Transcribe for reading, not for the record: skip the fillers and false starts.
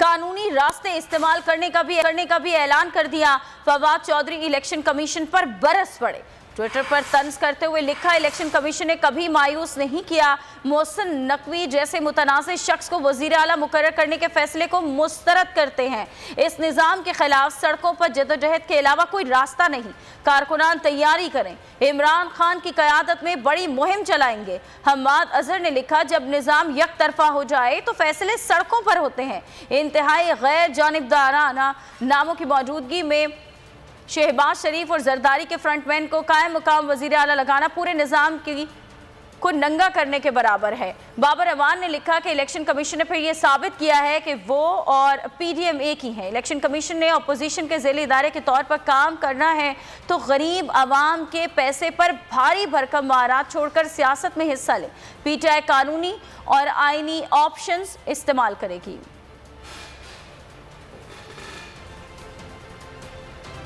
कानूनी रास्ते इस्तेमाल करने का भी ऐलान कर दिया। फवाद चौधरी इलेक्शन कमीशन पर बरस पड़े। ट्विटर पर तंज करते हुए लिखा, इलेक्शन कमीशन ने कभी मायूस नहीं किया। मोहसिन नकवी जैसे मुतनाज़िर शख्स को वज़ीर आला मुकर्रर करने के फैसले को मुस्तरद करते हैं। इस निज़ाम के खिलाफ सड़कों पर जदोजहद के अलावा कोई रास्ता नहीं। कारकुनान तैयारी करें, इमरान खान की क़यादत में बड़ी मुहिम चलाएंगे। हम्माद अजहर ने लिखा, जब निज़ाम एक तरफा हो जाए तो फैसले सड़कों पर होते हैं। इंतहाई गैर जानिबदाराना नामों की मौजूदगी में शहबाज शरीफ और जरदारी के फ्रंटमैन को कायम मुकाम वज़ीर आला लगाना पूरे निज़ाम को नंगा करने के बराबर है। बाबर अवान ने लिखा कि इलेक्शन कमीशन ने फिर यह साबित किया है कि वो और पीडीएम एक ही है। इलेक्शन कमीशन ने अपोजिशन के ज़ेली इदारे के तौर पर काम करना है तो गरीब आवाम के पैसे पर भारी भरकम मारात छोड़कर सियासत में हिस्सा ले। पीटीआई कानूनी और आईनी ऑप्शंस इस्तेमाल करेगी।